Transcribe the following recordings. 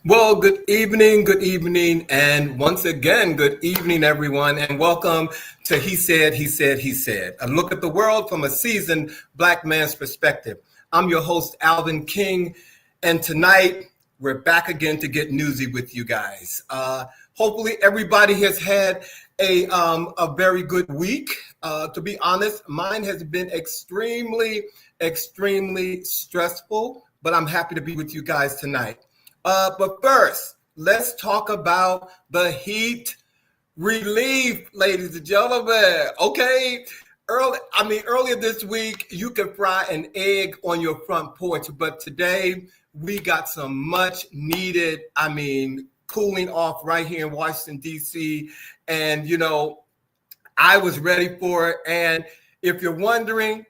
Well, good evening, and once again, good evening, everyone, and welcome to He Said. A look at the world from a seasoned Black man's perspective. I'm your host, Alvin King, and tonight we're back again to get newsy with you guys. Hopefully, everybody has had a very good week. To be honest, mine has been extremely stressful, but I'm happy to be with you guys tonight. But first, let's talk about the heat relief, ladies and gentlemen. Okay, earlier this week, you could fry an egg on your front porch, but today we got some much needed, cooling off right here in Washington, D.C. And, I was ready for it. And if you're wondering,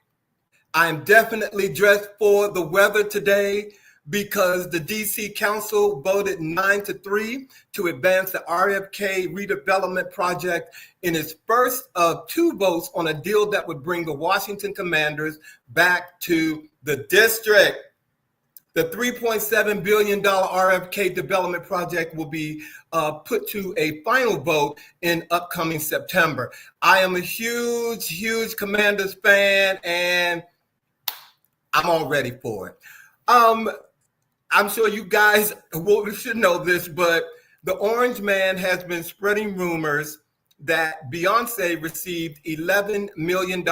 I'm definitely dressed for the weather today because the DC Council voted 9-3 to advance the RFK redevelopment project in its first of two votes on a deal that would bring the Washington Commanders back to the district. The $3.7 billion RFK development project will be put to a final vote in upcoming September. I am a huge Commanders fan, and I'm all ready for it. I'm sure you guys should know this, but the Orange Man has been spreading rumors that Beyoncé received $11 million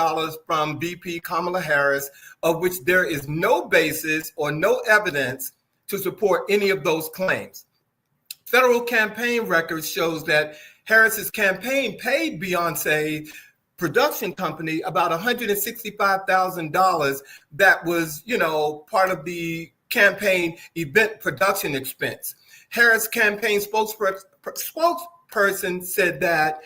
from VP Kamala Harris, of which there is no basis or no evidence to support any of those claims. Federal campaign records shows that Harris's campaign paid Beyoncé production company about $165,000 that was, part of the campaign event production expense. Harris campaign spokesperson said that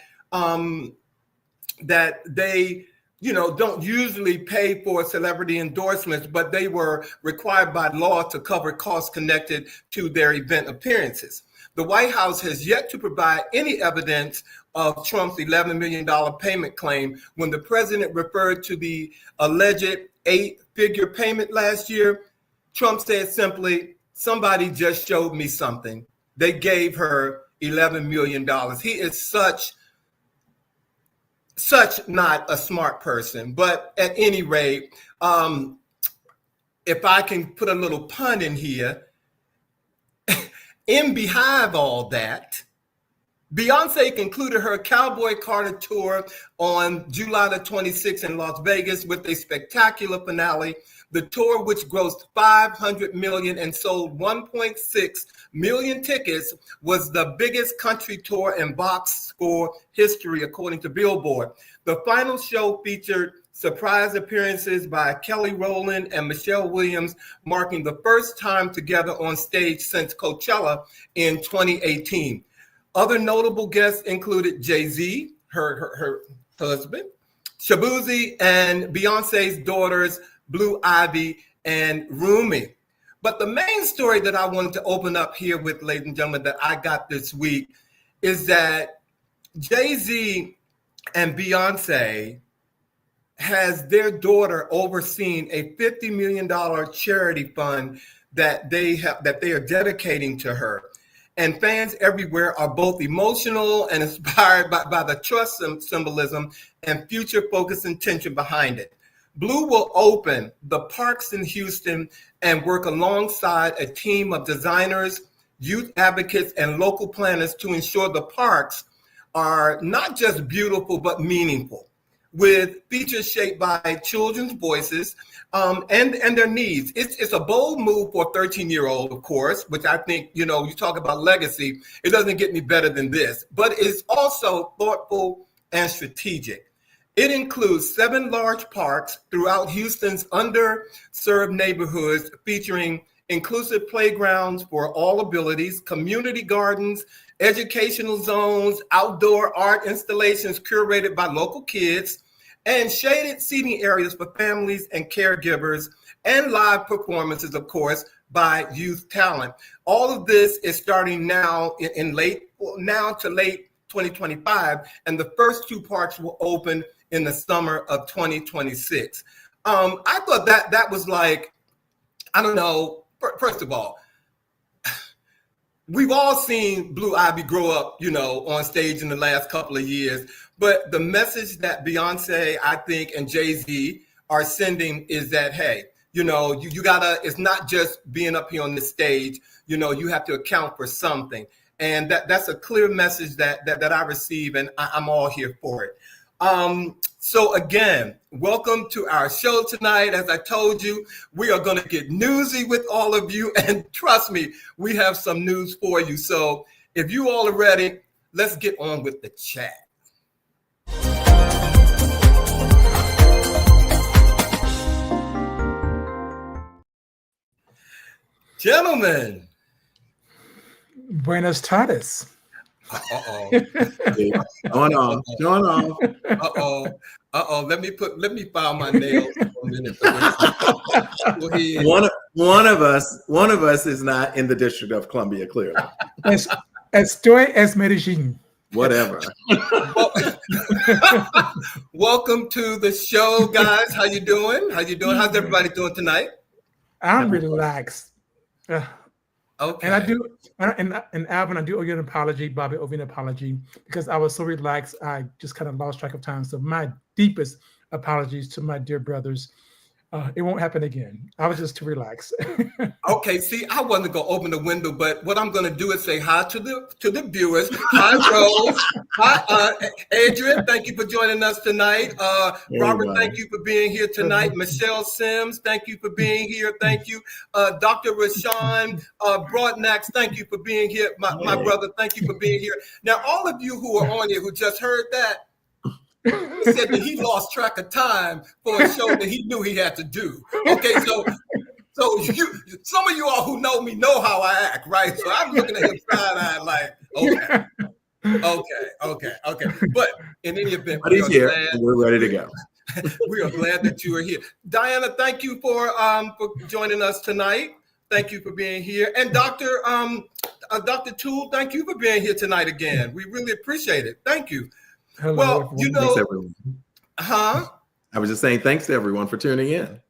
that they don't usually pay for celebrity endorsements, but they were required by law to cover costs connected to their event appearances. The White House has yet to provide any evidence of Trump's $11 million payment claim. When the president referred to the alleged 8-figure payment last year, Trump said simply, somebody just showed me something. They gave her $11 million. He is such not a smart person. But at any rate, if I can put a little pun in here, in behind all that, Beyoncé concluded her Cowboy Carter tour on July the 26th in Las Vegas with a spectacular finale. The tour, which grossed $500 million and sold 1.6 million tickets, was the biggest country tour in box score history, according to Billboard. The final show featured surprise appearances by Kelly Rowland and Michelle Williams, marking the first time together on stage since Coachella in 2018. Other notable guests included Jay-Z, her husband, Shabuzi, and Beyonce's daughters, Blue Ivy and Rumi. But the main story that I wanted to open up here with, ladies and gentlemen, that I got this week is that Jay-Z and Beyonce has their daughter overseeing a $50 million charity fund that they are dedicating to her. And fans everywhere are both emotional and inspired by the trust symbolism and future-focused intention behind it. Blue will open the parks in Houston and work alongside a team of designers, youth advocates, and local planners to ensure the parks are not just beautiful, but meaningful, with features shaped by children's voices and their needs. It's a bold move for a 13-year-old, of course, which I think, you talk about legacy, it doesn't get any better than this, but it's also thoughtful and strategic. It includes 7 large parks throughout Houston's underserved neighborhoods, featuring inclusive playgrounds for all abilities, community gardens, educational zones, outdoor art installations curated by local kids, and shaded seating areas for families and caregivers, and live performances, of course, by youth talent. All of this is starting now in late 2025, and the first 2 parks will open in the summer of 2026. I thought that was like, I don't know, first of all, we've all seen Blue Ivy grow up, on stage in the last couple of years. But the message that Beyonce, I think, and Jay-Z are sending is that, hey, you gotta, it's not just being up here on the stage, you have to account for something. And that's a clear message that I receive, and I'm all here for it. So again, welcome to our show tonight. As I told you, we are going to get newsy with all of you, and trust me, we have some news for you. So if you all are ready, let's get on with the chat. Gentlemen. Buenas tardes. Uh-oh. Going on. Uh-oh. Let me file my nails for a minute. One of us is not in the District of Columbia, clearly. Estoy es Medellin. Whatever. Welcome to the show, guys. How you doing? How's everybody doing tonight? I'm relaxed. Okay. And I do, and Alvin, I do owe you an apology, Bobby, owe you an apology, because I was so relaxed, I just kind of lost track of time. So my deepest apologies to my dear brothers. It won't happen again. I was just too relaxed. Okay, see, I wasn't gonna open the window, but what I'm gonna do is say hi to the viewers. Hi, Rose. Hi, Adrian. Thank you for joining us tonight. Robert, thank you for being here tonight. Michelle Sims, thank you for being here. Thank you, Dr. Rashawn Broadnax. Thank you for being here, my brother. Thank you for being here. Now, all of you who are on here who just heard that. He said that he lost track of time for a show that he knew he had to do. Okay, so you, some of you all who know me know how I act, right? So I'm looking at him side-eyed like, okay. But in any event, we're ready to go. We are glad that you are here. Diana, thank you for joining us tonight. Thank you for being here. And Dr. Toole, thank you for being here tonight again. We really appreciate it. Thank you. Hello, everyone. Thanks, everyone. Huh? I was just saying thanks to everyone for tuning in.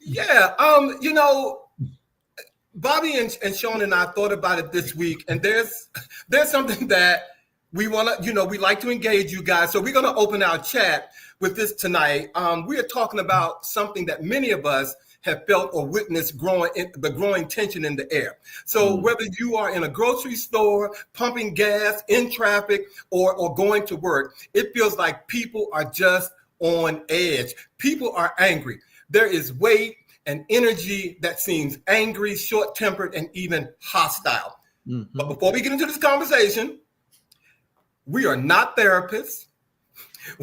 Yeah, Bobby and Sean and I thought about it this week, and there's something that we want to, we like to engage you guys. So we're going to open our chat with this tonight. We are talking about something that many of us have felt or witnessed the growing tension in the air. So whether you are in a grocery store, pumping gas, in traffic, or going to work, it feels like people are just on edge. People are angry. There is weight and energy that seems angry, short-tempered, and even hostile. Mm-hmm. But before we get into this conversation, we are not therapists.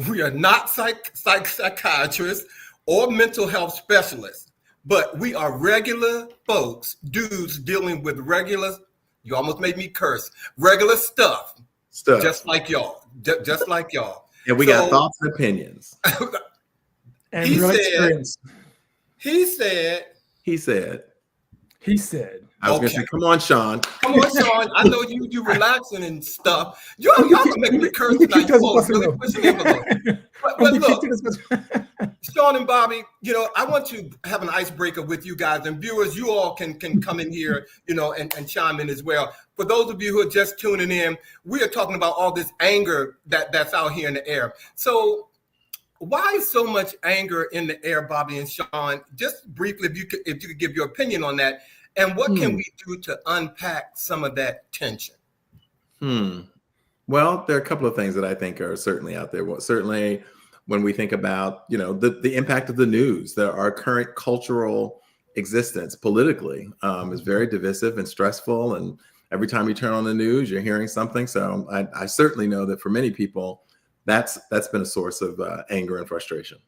We are not psychiatrists or mental health specialists. But we are regular folks, dudes dealing with regular, you almost made me curse, regular stuff. Just like y'all. Just like y'all. And we got thoughts and opinions. And real experience. He said. I was going to say, come on, Sean. Come on, Sean. I know you relaxing and stuff. Y'all gonna make me curse tonight. Really pushing envelope. But look, Sean and Bobby, I want to have an icebreaker with you guys, and viewers, you all can come in here, and chime in as well. For those of you who are just tuning in, we are talking about all this anger that's out here in the air. So why is so much anger in the air, Bobby and Sean? Just briefly, if you could give your opinion on that. And what can we do to unpack some of that tension? Well, there are a couple of things that I think are certainly out there. Well, certainly when we think about, the impact of the news, our current cultural existence politically is very divisive and stressful. And every time you turn on the news, you're hearing something. So I certainly know that for many people, that's been a source of anger and frustration.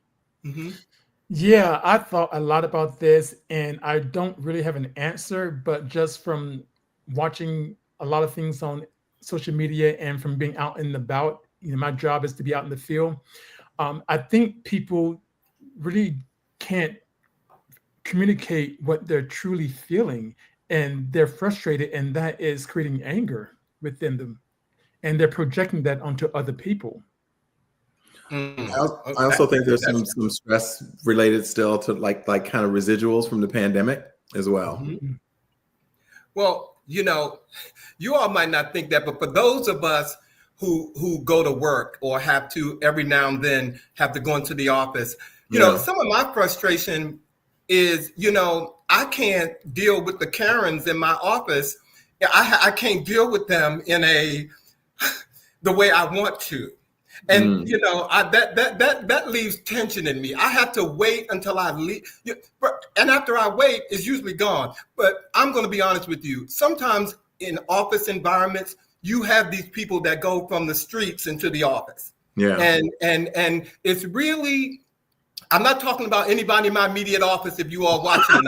Mm-hmm. Yeah, I thought a lot about this, and I don't really have an answer, but just from watching a lot of things on social media and from being out and about, my job is to be out in the field. I think people really can't communicate what they're truly feeling, and they're frustrated, and that is creating anger within them, and they're projecting that onto other people. I also think there's some stress related still to like kind of residuals from the pandemic as well. Mm-hmm. Well, you know, you all might not think that, but for those of us who go to work or have to every now and then have to go into the office, you know, some of my frustration is, you know, I can't deal with the Karens in my office. I can't deal with them in the way I want to. And you know, that leaves tension in me. I have to wait until I leave, and after I wait, it's usually gone. But I'm going to be honest with you. Sometimes in office environments, you have these people that go from the streets into the office. Yeah. And it's really, I'm not talking about anybody in my immediate office. If you all watching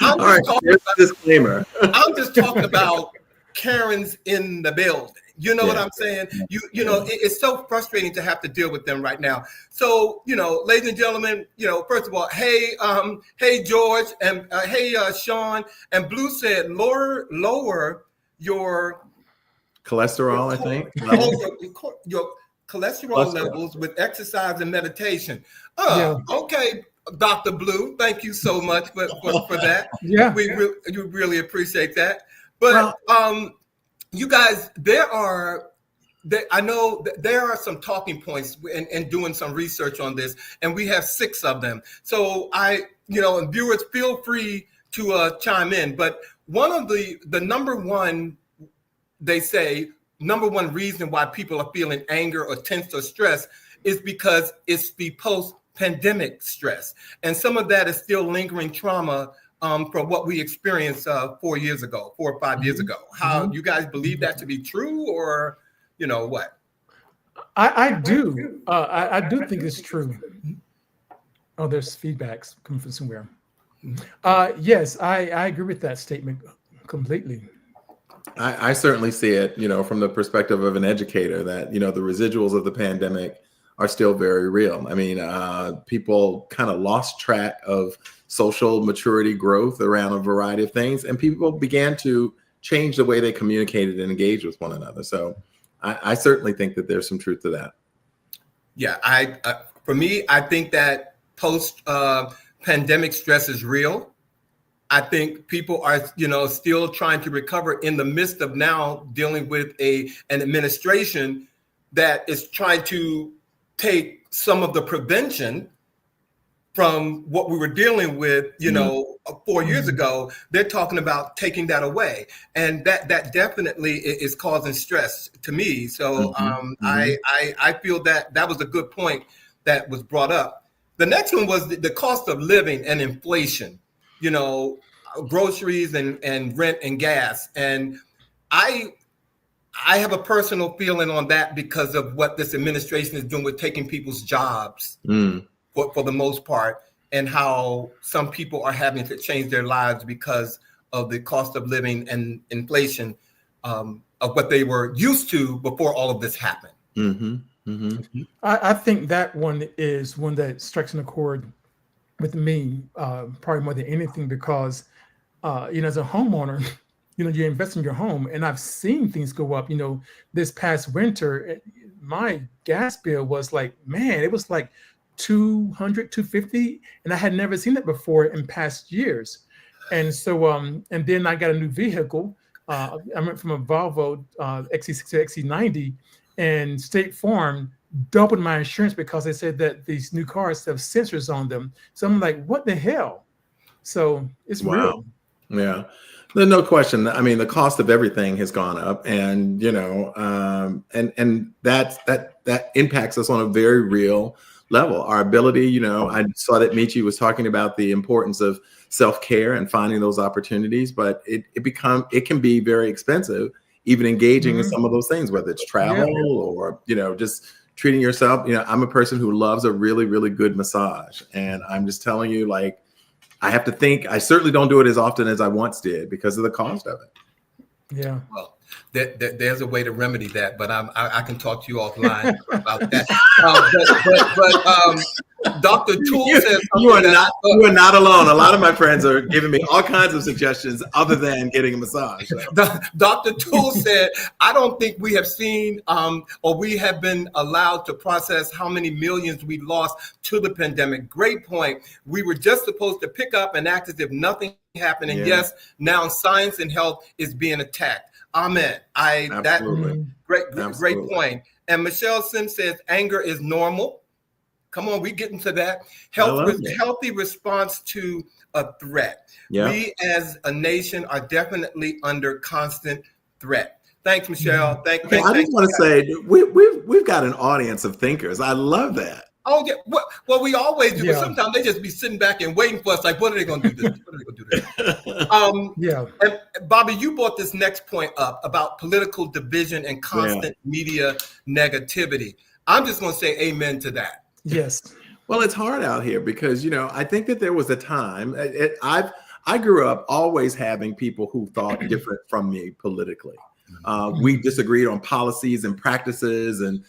now, disclaimer. I'm just talking about Karens in the building. You know what I'm saying? You know, it's so frustrating to have to deal with them right now. So, you know, ladies and gentlemen, you know, first of all, hey George, and hey Sean, and Blue said lower your cholesterol, I think. Your cholesterol levels with exercise and meditation. Okay, Dr. Blue, thank you so much for that. Yeah, we really appreciate that. But you guys, I know there are some talking points and doing some research on this, and we have 6 of them. So and viewers, feel free to chime in. But one of the number one, they say, number one reason why people are feeling anger or tense or stress is because it's the post-pandemic stress. And some of that is still lingering trauma from what we experienced 4 or 5 years ago. How you guys believe that to be true, or, you know, what? I do. I do think it's true. Oh, there's feedbacks coming from somewhere. Yes, I agree with that statement completely. I certainly see it, you know, from the perspective of an educator, that, you know, the residuals of the pandemic are still very real. I mean, people kind of lost track of social maturity growth around a variety of things, and people began to change the way they communicated and engaged with one another. So I certainly think that there's some truth to that. Yeah, for me, I think that post pandemic stress is real. I think people are, you know, still trying to recover in the midst of now dealing with an administration that is trying to take some of the prevention from what we were dealing with, you know, 4 years ago. They're talking about taking that away, and that definitely is causing stress to me. So I feel that was a good point that was brought up. The next one was the cost of living and inflation. You know, groceries and rent and gas. And I have a personal feeling on that because of what this administration is doing with taking people's jobs for the most part, and how some people are having to change their lives because of the cost of living and inflation of what they were used to before all of this happened. I think that one is one that strikes a chord with me, probably more than anything, because you know, as a homeowner, you know, you invest in your home, and I've seen things go up. You know, this past winter, my gas bill was like, man, it was like $200, $250, and I had never seen that before in past years. And so, and then I got a new vehicle. I went from a Volvo XC60 to XC90, and State Farm doubled my insurance because they said that these new cars have sensors on them. So I'm like, what the hell? So it's real. Yeah, there's no question. I mean, the cost of everything has gone up, and, you know, and that impacts us on a very real level. Our ability, you know, I saw that Michi was talking about the importance of self-care and finding those opportunities, but it can be very expensive, even engaging in some of those things, whether it's travel or, you know, just treating yourself. You know, I'm a person who loves a really, really good massage, and I'm just telling you, like, I have to think. I certainly don't do it as often as I once did because of the cost of it. Yeah. Well, There's a way to remedy that, but I can talk to you offline about that. Dr. Toole says you are not alone. A lot of my friends are giving me all kinds of suggestions other than getting a massage. So. Dr. Toole said, I don't think we have seen or we have been allowed to process how many millions we lost to the pandemic. Great point. We were just supposed to pick up and act as if nothing happened. And yes, now science and health is being attacked. Amen. Absolutely. Great point. And Michelle Sims says anger is normal. Come on, we get into that. Healthy response to a threat. Yeah. We as a nation are definitely under constant threat. Thanks, Michelle. I just want to say we've got an audience of thinkers. I love that. Oh yeah. Well, we always do, but sometimes they just be sitting back and waiting for us. Like, when are they going to do this? When are they going to do this? And Bobby, you brought this next point up about political division and constant media negativity. I'm just going to say amen to that. Yes. Well, it's hard out here because, I think that there was a time I grew up always having people who thought different from me politically. We disagreed on policies and practices and,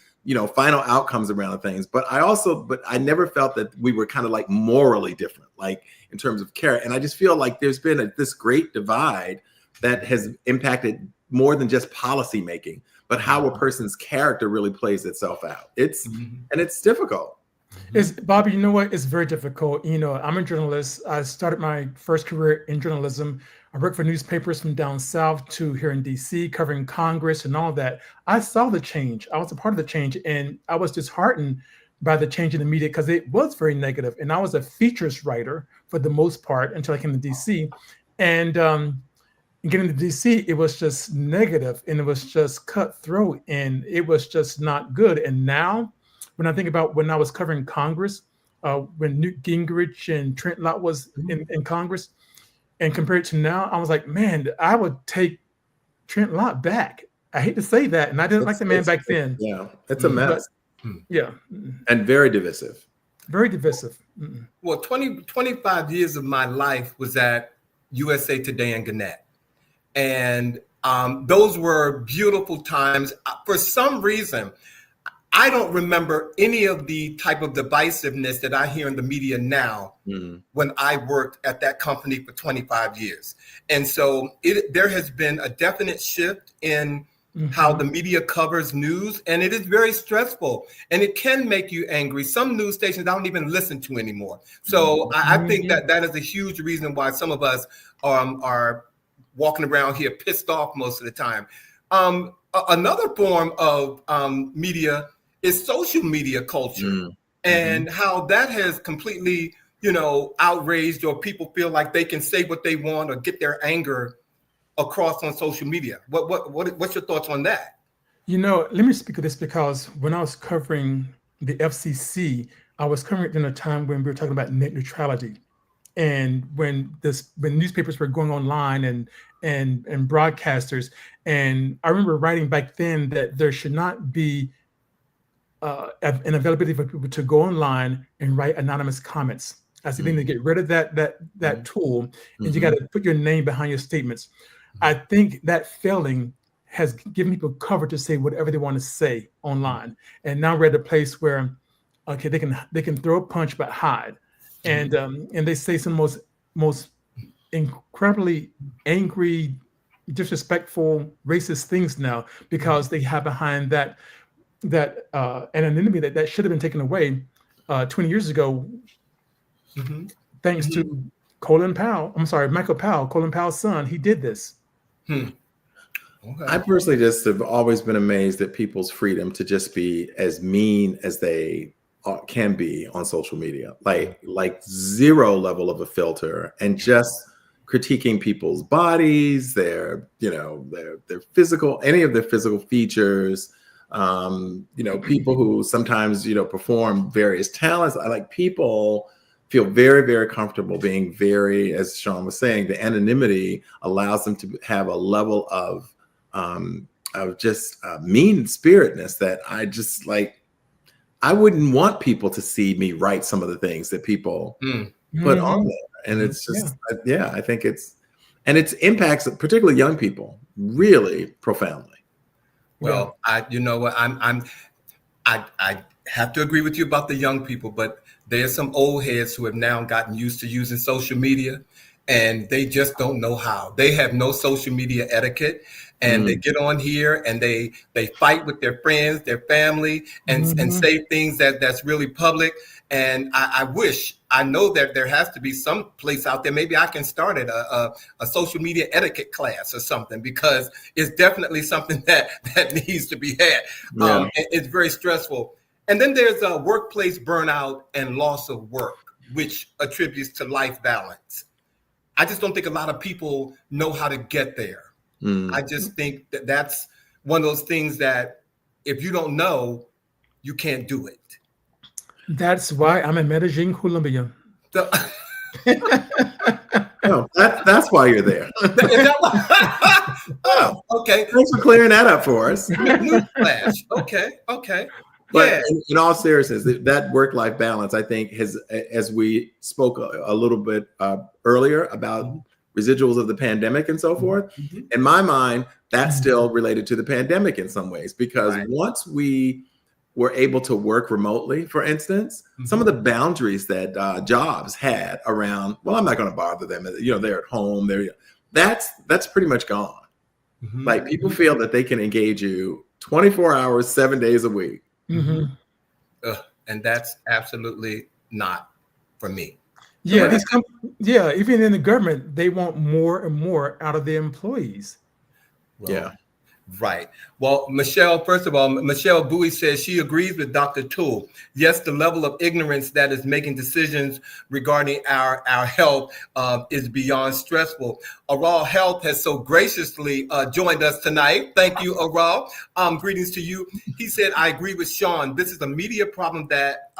final outcomes around things. But I never felt that we were kind of like morally different, like in terms of care. And I just feel like there's been this great divide that has impacted more than just policy making, but how a person's character really plays itself out. And it's difficult. Bobby, you know what? It's very difficult. I'm a journalist. I started my first career in journalism. I worked for newspapers from down south to here in DC, covering Congress and all that. I saw the change. I was a part of the change, and I was disheartened by the change in the media because it was very negative. And I was a features writer for the most part until I came to DC. And getting to DC, it was just negative, and it was just cutthroat, and it was just not good. And now, when I think about when I was covering Congress, when Newt Gingrich and Trent Lott was in Congress, and compared to now, I was like, man, I would take Trent Lott back. I hate to say that, and I didn't like the man back then. Yeah, it's a mess. Yeah. And very divisive. Very divisive. Well, 25 years of my life was at USA Today and Gannett. And those were beautiful times. For some reason, I don't remember any of the type of divisiveness that I hear in the media now when I worked at that company for 25 years. And so there has been a definite shift in how the media covers news, and it is very stressful, and it can make you angry. Some news stations I don't even listen to anymore. So I think that is a huge reason why some of us are walking around here pissed off most of the time. Another form of media is social media culture, and how that has completely, outraged, or people feel like they can say what they want or get their anger across on social media. What's your thoughts on that? Let me speak of this because when I was covering the FCC, I was covering it in a time when we were talking about net neutrality, and when newspapers were going online and broadcasters, and I remember writing back then that there should not be an availability for people to go online and write anonymous comments. I see them to get rid of that tool, and you got to put your name behind your statements. I think that failing has given people cover to say whatever they want to say online, and now we're at a place where, okay, they can throw a punch but hide, and they say some most incredibly angry, disrespectful, racist things now because they have behind that anonymity that should have been taken away 20 years ago, thanks to Michael Powell, Colin Powell's son. He did this. Okay. I personally just have always been amazed at people's freedom to just be as mean as they can be on social media, like zero level of a filter, and just critiquing people's bodies, their physical, any of their physical features. People who sometimes, perform various talents. I like people feel very, very comfortable being very, as Sean was saying, the anonymity allows them to have a level of just mean spiritedness that I just like. I wouldn't want people to see me write some of the things that people put on there. And it's just, I think and it impacts particularly young people really profoundly. Well, you know what, I have to agree with you about the young people, but there's some old heads who have now gotten used to using social media, and they just don't know how. They have no social media etiquette, and they get on here and they fight with their friends, their family, and say things that's really public. And I know that there has to be some place out there. Maybe I can start at a social media etiquette class or something, because it's definitely something that needs to be had. Yeah. It's very stressful. And then there's a workplace burnout and loss of work, which attributes to life balance. I just don't think a lot of people know how to get there. I just think that that's one of those things that if you don't know, you can't do it. That's why I'm in Medellin, Colombia. No, that's why you're there. Is that why? Oh, okay. Thanks for clearing that up for us. Newsflash. Okay. But Yeah. in all seriousness, that work-life balance, I think, has, as we spoke a little bit earlier about residuals of the pandemic and so forth, in my mind, that's still related to the pandemic in some ways, because once we were able to work remotely, for instance, some of the boundaries that jobs had around, well, I'm not going to bother them. They're at home. That's pretty much gone. Like, people feel that they can engage you 24 hours, 7 days a week. And that's absolutely not for me. Yeah, even in the government, they want more and more out of their employees. Well, right. Well, first of all, Michelle Bowie says she agrees with Dr. Toole. Yes, the level of ignorance that is making decisions regarding our health is beyond stressful. Aral Health has so graciously joined us tonight. Thank you, Aral. Greetings to you. He said, I agree with Sean. This is a media problem that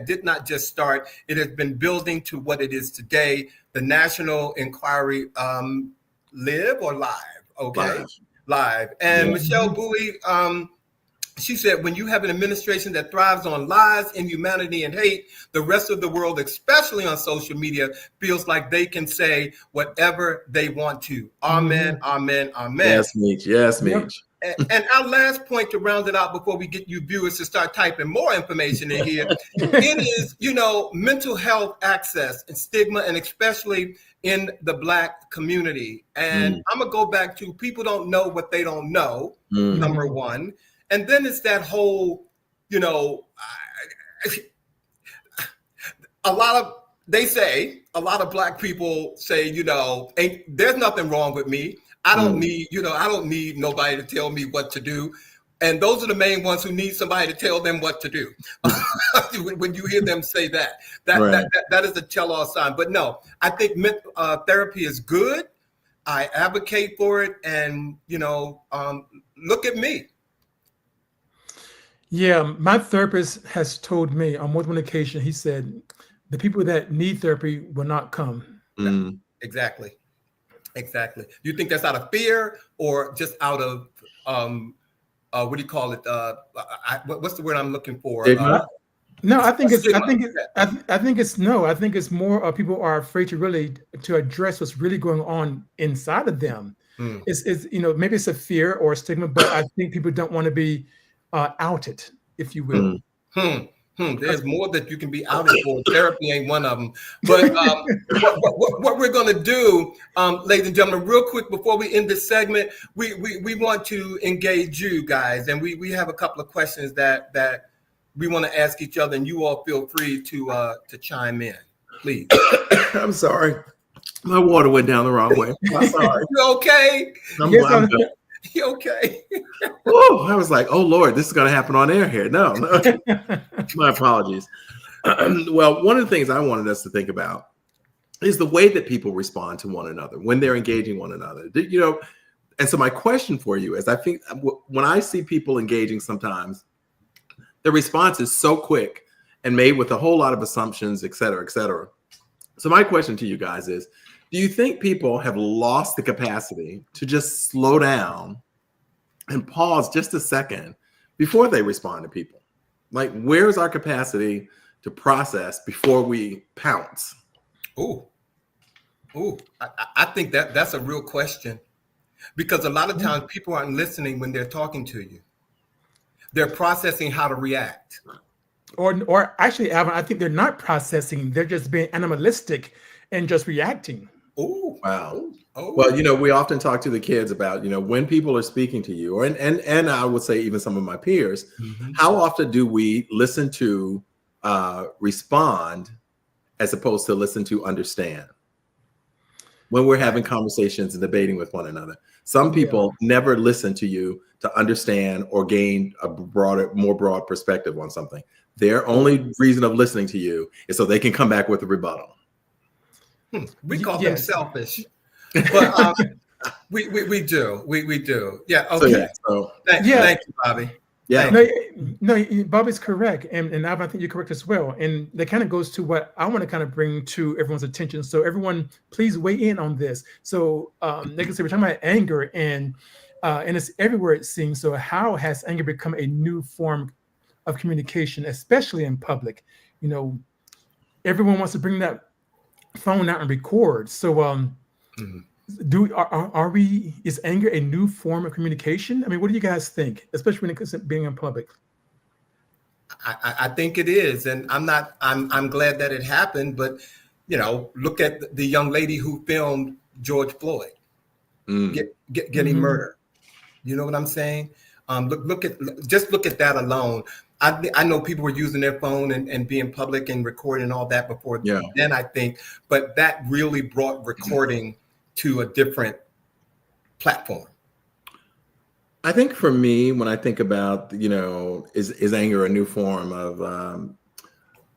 did not just start. It has been building to what it is today. The National Inquiry, live or live? Okay. Live. And Michelle Bowie, she said, when you have an administration that thrives on lies, inhumanity, and hate, the rest of the world, especially on social media, feels like they can say whatever they want to. Amen, amen, amen. Yes, Meech. Yes, Meech. And our last point to round it out before we get you viewers to start typing more information in here, it is, mental health access and stigma, and especially in the Black community. And I'm going to go back to people don't know what they don't know, number one. And then it's that whole, a lot of Black people say, there's nothing wrong with me. I don't need nobody to tell me what to do. And those are the main ones who need somebody to tell them what to do. When you hear them say that is a tell-all sign. But no, I think therapy is good. I advocate for it. And, look at me. Yeah, my therapist has told me on more than one occasion, he said, the people that need therapy will not come. Exactly. Do you think that's out of fear or just out of, what do you call it? What's the word I'm looking for? No, I think it's more people are afraid to address what's really going on inside of them. It's maybe it's a fear or a stigma, but I think people don't want to be outed, if you will. There's more that you can be outed for. Therapy ain't one of them. But what we're going to do, ladies and gentlemen, real quick before we end this segment, we want to engage you guys, and we have a couple of questions that we want to ask each other, and you all feel free to chime in, please. I'm sorry, my water went down the wrong way. I'm sorry. You okay? I'm good. You okay? Oh, I was like, oh Lord, this is going to happen on air here. No. My apologies. Well, one of the things I wanted us to think about is the way that people respond to one another when they're engaging one another. And so my question for you is, I think when I see people engaging sometimes, the response is so quick and made with a whole lot of assumptions, et cetera, et cetera. So my question to you guys is, do you think people have lost the capacity to just slow down and pause just a second before they respond to people? Like, where's our capacity to process before we pounce? Ooh. Oh, I think that's a real question, because a lot of times people aren't listening when they're talking to you. They're processing how to react. Or actually, Alvin, I think they're not processing. They're just being animalistic and just reacting. Oh, Wow. oh, Well, we often talk to the kids about, when people are speaking to you, or and I would say even some of my peers, how often do we listen to respond as opposed to listen to understand when we're having conversations and debating with one another? Some people never listen to you to understand or gain a more broad perspective on something. Their only reason of listening to you is so they can come back with a rebuttal. We call them selfish, but we do. Yeah. Okay. Thank you, Bobby. Yeah. No, Bobby's correct, and I think you're correct as well. And that kind of goes to what I want to kind of bring to everyone's attention. So everyone, please weigh in on this. So, like I said, we're talking about anger, and it's everywhere, it seems. So, how has anger become a new form of communication, especially in public? Everyone wants to bring that phone out and record. So, is anger a new form of communication? I mean, what do you guys think, especially when it comes to being in public? I think it is, and I'm glad that it happened. But look at the young lady who filmed George Floyd getting murdered. You know what I'm saying? Look at that alone. I know people were using their phone and being public and recording all that before then, I think, but that really brought recording to a different platform. I think for me, when I think about, is anger a new form of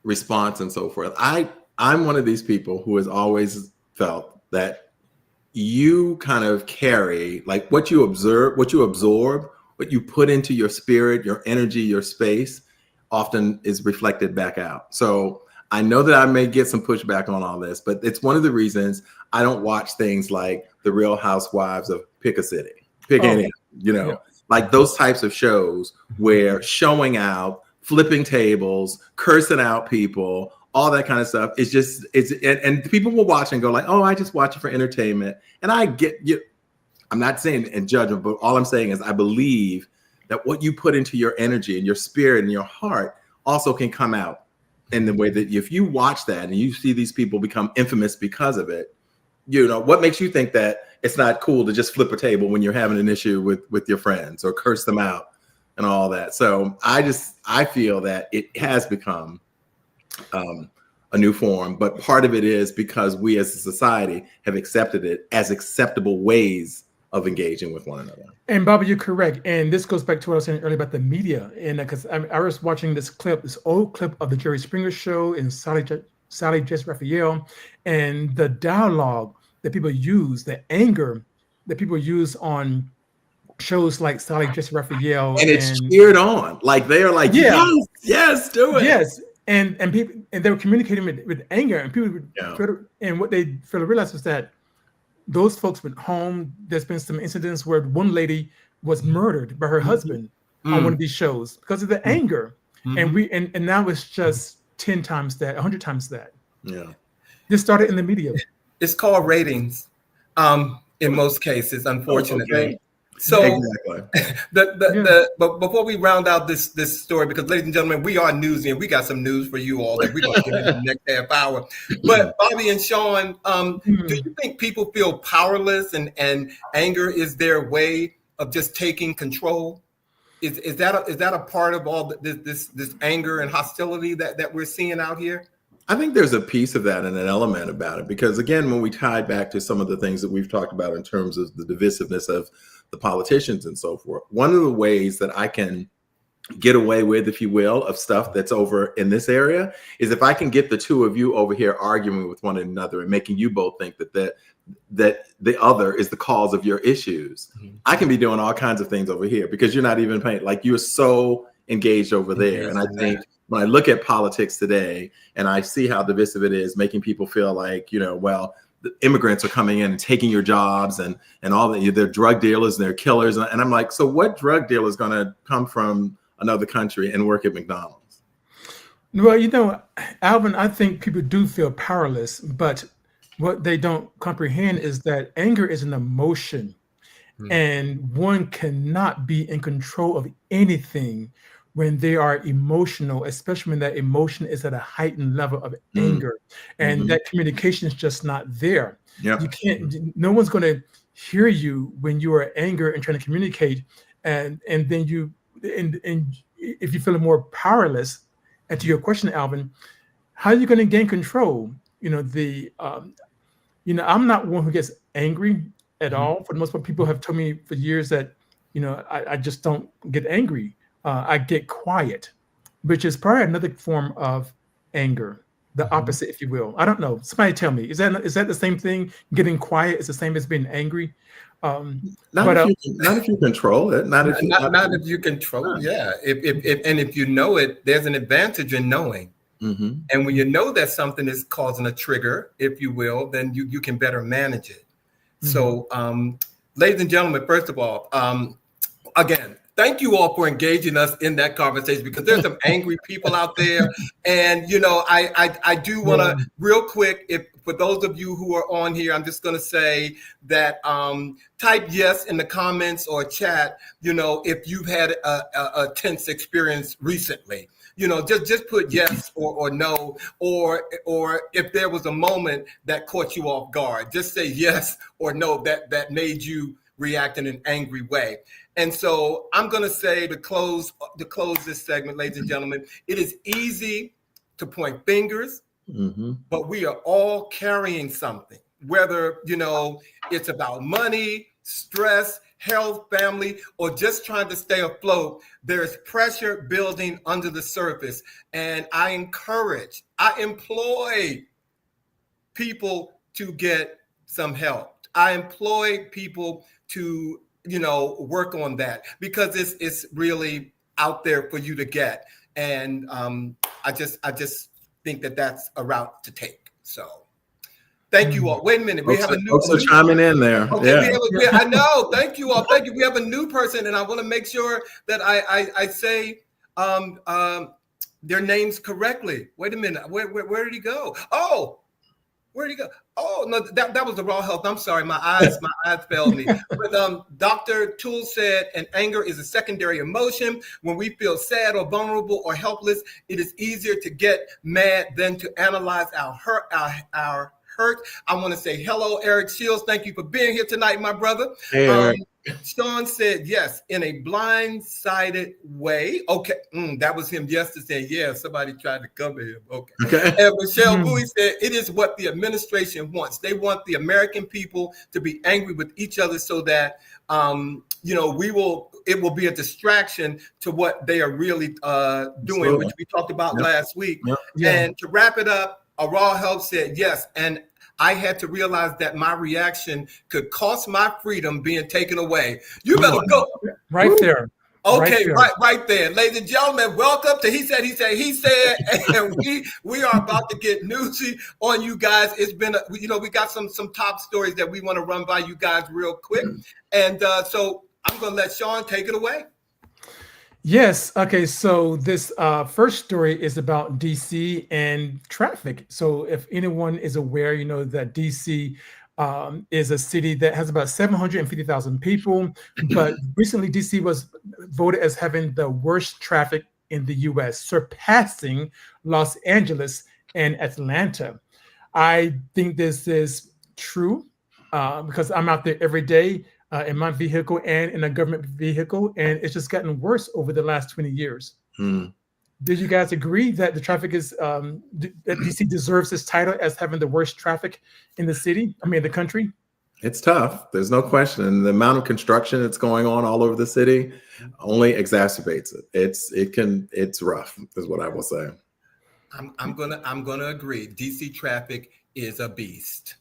response and so forth, I'm one of these people who has always felt that you kind of carry, like, what you observe, what you absorb, what you put into your spirit, your energy, your space, often is reflected back out. So I know that I may get some pushback on all this, but it's one of the reasons I don't watch things like The Real Housewives of Pick a City, like those types of shows where showing out, flipping tables, cursing out people, all that kind of stuff. And people will watch and go like, oh, I just watch it for entertainment. And I get you. I'm not saying in judgment, but all I'm saying is I believe that what you put into your energy and your spirit and your heart also can come out in the way that if you watch that and you see these people become infamous because of it, what makes you think that it's not cool to just flip a table when you're having an issue with your friends or curse them out and all that. So I feel that it has become a new form, but part of it is because we as a society have accepted it as acceptable ways of engaging with one another. And Bobby, you're correct. And this goes back to what I was saying earlier about the media. And because I was watching this old clip of the Jerry Springer show and Sally Jess Raphael, and the dialogue that people use, the anger that people use on shows like Sally Jess Raphael. And it's cheered on. Like they are like, yes, do it. Yes. And people, and they were communicating with anger, and people and what they failed to realize was that those folks went home. There's been some incidents where one lady was murdered by her husband on one of these shows because of the anger. And now it's just 10 times that, 100 times that. Yeah. This started in the media. It's called ratings in most cases, unfortunately. Okay. So exactly. But before we round out this story, because ladies and gentlemen, we are Newsy and we got some news for you all that we're going to get in the next half hour. But Bobby and Sean, do you think people feel powerless and anger is their way of just taking control? Is that a part of all this anger and hostility that we're seeing out here? I think there's a piece of that and an element about it, because again, when we tie back to some of the things that we've talked about in terms of the divisiveness of the politicians and so forth, one of the ways that I can get away with, if you will, of stuff that's over in this area is if I can get the two of you over here arguing with one another and making you both think that the other is the cause of your issues. I can be doing all kinds of things over here because you're not even paying, like you're so engaged over there. And I think when I look at politics today and I see how divisive it is, making people feel like, well, the immigrants are coming in and taking your jobs and all that, they're drug dealers and they're killers. And I'm like, so what drug dealer is going to come from another country and work at McDonald's? Well, Alvin, I think people do feel powerless, but What they don't comprehend is that anger is an emotion, and one cannot be in control of anything when they are emotional, especially when that emotion is at a heightened level of anger, and that communication is just not there. Yeah. You can't. No one's going to hear you when you are angry and trying to communicate, and then you and if you feel more powerless. And to your question, Alvin, how are you going to gain control? I'm not one who gets angry at all. For the most part, people have told me for years that, I just don't get angry. I get quiet, which is probably another form of anger, the opposite, if you will. I don't know. Somebody tell me, is that the same thing? Getting quiet is the same as being angry? Not if you control it. Not if you control. Yeah. If you know it, there's an advantage in knowing. And when you know that something is causing a trigger, if you will, then you can better manage it. So, ladies and gentlemen, first of all, again, thank you all for engaging us in that conversation, because there's some angry people out there. And, I do want to real quick, for those of you who are on here, I'm just going to say that type yes in the comments or chat, if you've had a tense experience recently. Just put yes or no, or if there was a moment that caught you off guard, just say yes or no that made you react in an angry way. And so I'm going to say to close this segment, ladies and gentlemen, it is easy to point fingers, but we are all carrying something, whether, it's about money, stress, health, family, or just trying to stay afloat. There's pressure building under the surface. And I employ people to get some help. I employ people to, work on that, because it's really out there for you to get. And I just think that that's a route to take. So thank you all. Wait a minute. We have a new folks are chiming in there. Okay, yeah. I know. Thank you all. Thank you. We have a new person, and I want to make sure that I say their names correctly. Wait a minute. Where did he go? Oh, where did he go? Oh no, that was the raw health. I'm sorry, my eyes failed me. But Dr. Toole said, and anger is a secondary emotion. When we feel sad or vulnerable or helpless, it is easier to get mad than to analyze our hurt. I want to say hello, Eric Shields. Thank you for being here tonight, my brother. Hey, Eric. Sean said yes, in a blindsided way. Okay, that was him yesterday. Yeah, somebody tried to cover him. Okay. And Michelle Bowie said it is what the administration wants. They want the American people to be angry with each other so that it will be a distraction to what they are really doing, which we talked about last week. And to wrap it up, a raw help said yes, and I had to realize that my reaction could cost my freedom being taken away. You better go right there. Okay, right there, ladies and gentlemen. Welcome to He Said, and we are about to get Newsy on you guys. It's been we got some top stories that we want to run by you guys real quick, and so I'm going to let Sean take it away. Yes. Okay. So this first story is about DC and traffic. So if anyone is aware, that DC is a city that has about 750,000 people. But recently, DC was voted as having the worst traffic in the U.S., surpassing Los Angeles and Atlanta. I think this is true because I'm out there every day. In my vehicle and in a government vehicle, and it's just gotten worse over the last 20 years. Did you guys agree that the traffic is that DC deserves this title as having the worst traffic in the country? It's tough. There's no question. And the amount of construction that's going on all over the city only exacerbates it. It's rough, is what I will say. I'm gonna agree. DC traffic is a beast.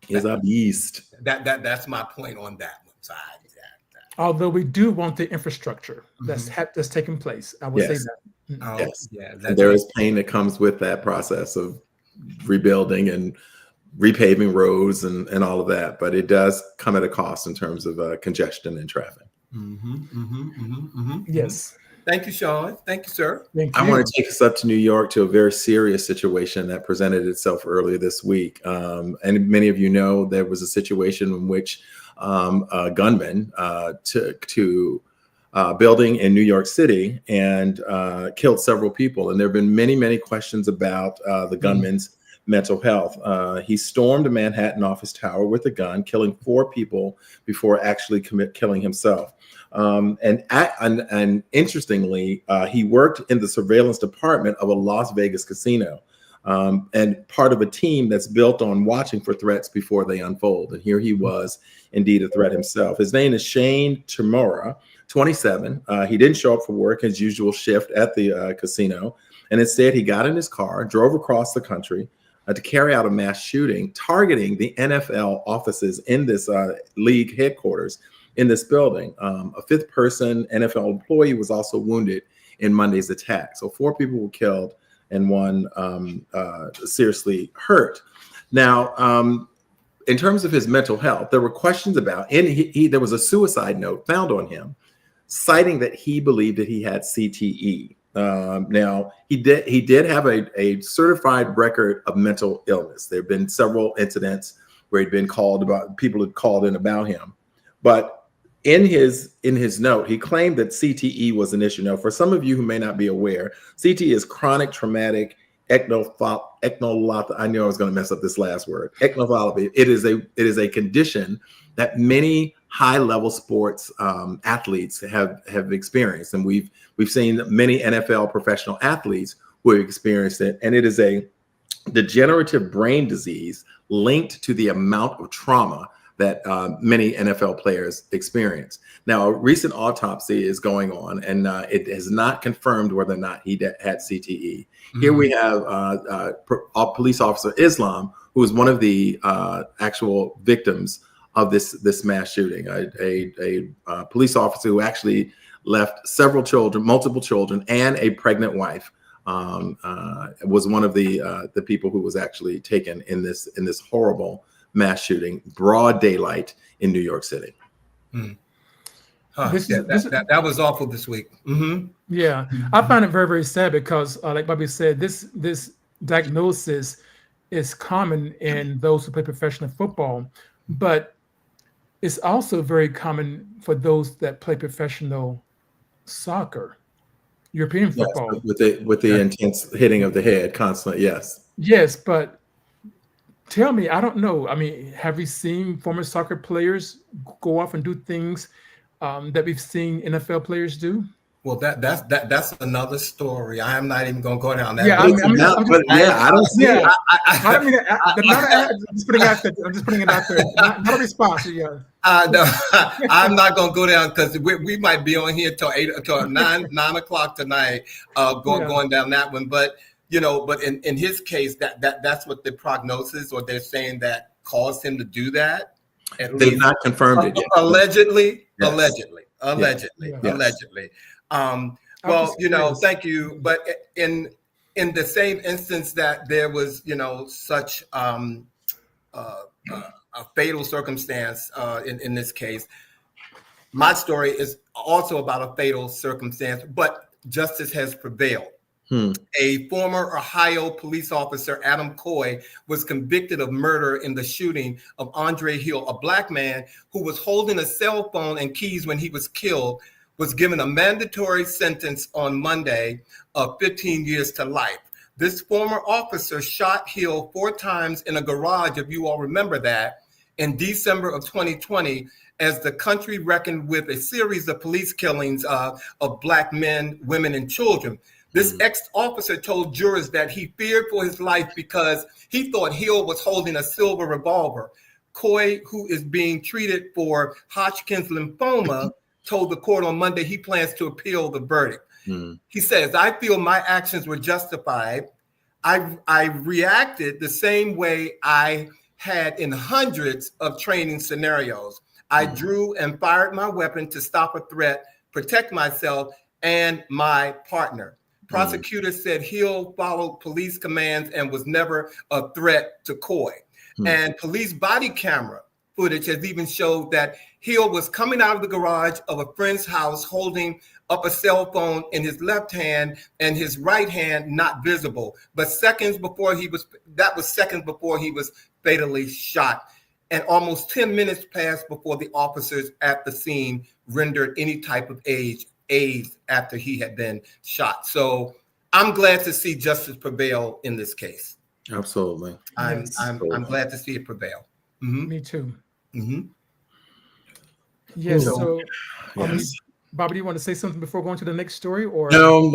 Is a beast. That's my point on that one side. Although we do want the infrastructure that's taking place, I would say that. Yes. And there is pain that comes with that process of rebuilding and repaving roads and all of that, but it does come at a cost in terms of congestion and traffic. Yes. Thank you, Sean. Thank you, sir. Thank I you. want to take us up to New York to a very serious situation that presented itself earlier this week. And many of you know there was a situation in which a gunman took to a building in New York City and killed several people. And there have been many, many questions about the gunman's mental health. He stormed a Manhattan office tower with a gun, killing 4 people before actually killing himself. And interestingly, he worked in the surveillance department of a Las Vegas casino, and part of a team that's built on watching for threats before they unfold. And here he was, indeed, a threat himself. His name is Shane Tamura, 27. He didn't show up for work, his usual shift at the casino, and instead he got in his car, drove across the country to carry out a mass shooting, targeting the NFL offices in this league headquarters in this building. A 5th person NFL employee was also wounded in Monday's attack. So 4 people were killed and 1 seriously hurt. Now, in terms of his mental health, there were questions about, and there was a suicide note found on him, citing that he believed that he had CTE. Now, he did have a certified record of mental illness. There have been several incidents where he'd been called about, people had called in about him, but in his note, he claimed that CTE was an issue. Now, for some of you who may not be aware, CTE is chronic traumatic ecnophobia. I knew I was going to mess up this last word. Ecnophobia. It is a condition that many high-level sports athletes have experienced, and we've seen many NFL professional athletes who have experienced it. And it is a degenerative brain disease linked to the amount of trauma that many NFL players experience. Now, a recent autopsy is going on, and it has not confirmed whether or not he had CTE. Here we have police officer Islam, who is one of the actual victims of this mass shooting. A police officer who actually left several children, multiple children, and a pregnant wife. Was one of the people who was actually taken in this horrible mass shooting, broad daylight in New York City. That was awful this week. Yeah, I find it very, very sad because, like Bobby said, this diagnosis is common in those who play professional football, but it's also very common for those that play professional soccer, European football. Yes, with the intense hitting of the head constantly. Yes. Yes, but tell me, I don't know. I mean, have we seen former soccer players go off and do things that we've seen NFL players do? Well, that's another story. I am not even going to go down that. Yeah, I don't see it. I don't mean I'm just putting it out there. I'm just putting it out there. Not a response. Yeah. No, I'm not going to go down because we might be on here till 9 o'clock tonight, going down that one. But but in his case, that's what the prognosis, or they're saying that caused him to do that. They've not confirmed it yet. Allegedly. Well, thank you. But in the same instance that there was, such a fatal circumstance in this case, my story is also about a fatal circumstance, but justice has prevailed. A former Ohio police officer, Adam Coy, was convicted of murder in the shooting of Andre Hill, a Black man who was holding a cell phone and keys when he was killed, was given a mandatory sentence on Monday of 15 years to life. This former officer shot Hill 4 times in a garage, if you all remember that, in December of 2020, as the country reckoned with a series of police killings of Black men, women, and children. This ex-officer told jurors that he feared for his life because he thought Hill was holding a silver revolver. Coy, who is being treated for Hodgkin's lymphoma, told the court on Monday he plans to appeal the verdict. He says, "I feel my actions were justified. I reacted the same way I had in hundreds of training scenarios. I drew and fired my weapon to stop a threat, protect myself and my partner." Prosecutors said Hill followed police commands and was never a threat to Coy. And police body camera footage has even showed that Hill was coming out of the garage of a friend's house holding of a cell phone in his left hand and his right hand not visible. But seconds before he was fatally shot. And almost 10 minutes passed before the officers at the scene rendered any type of aid after he had been shot. So I'm glad to see justice prevail in this case. Absolutely. I'm glad to see it prevail. Mm-hmm. Me too. Mm-hmm. Yes. So, yes. Bobby, do you want to say something before going to the next story? Or No.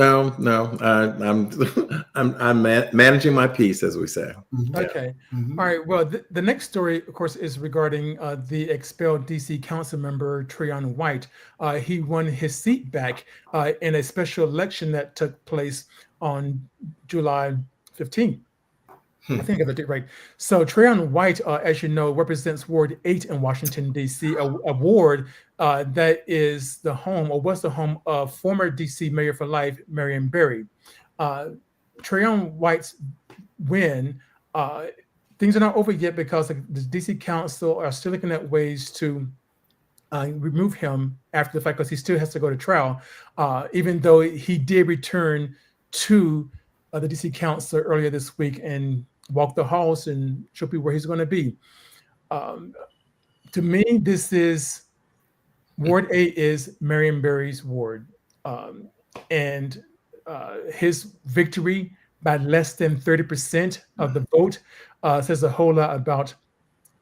I'm managing my peace, as we say. Okay. Mm-hmm. All right. Well, the next story, of course, is regarding the expelled DC council member Treon White. He won his seat back in a special election that took place on July 15th. I think I got the date right. So Treon White, as you know, represents Ward 8 in Washington, D.C., a ward that is the home, or was the home, of former D.C. Mayor for Life, Marion Barry. Treon White's win, things are not over yet because the D.C. Council are still looking at ways to remove him after the fact, because he still has to go to trial, even though he did return to the D.C. Council earlier this week and walk the halls and show people where he's going to be. To me, this is Ward 8 is Marion Barry's ward, and his victory by less than 30% of the vote says a whole lot about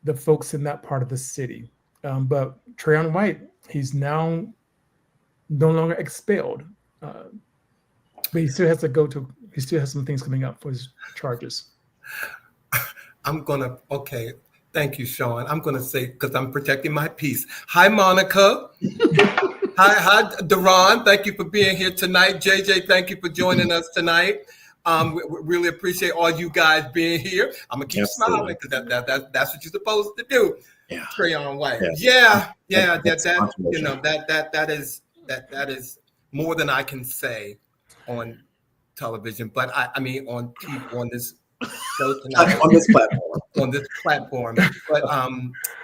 the folks in that part of the city. But Treon White, he's now no longer expelled, but he still has to he still has some things coming up for his charges. Okay. Thank you, Sean. I'm going to say, because I'm protecting my peace. Hi, Monica. Hi, Deron. Thank you for being here tonight. JJ, thank you for joining us tonight. We really appreciate all you guys being here. I'm going to keep smiling because that's what you're supposed to do. Yeah. Treon White. Yeah. That is more than I can say on television, but I mean on this show tonight, on this platform. On this platform. But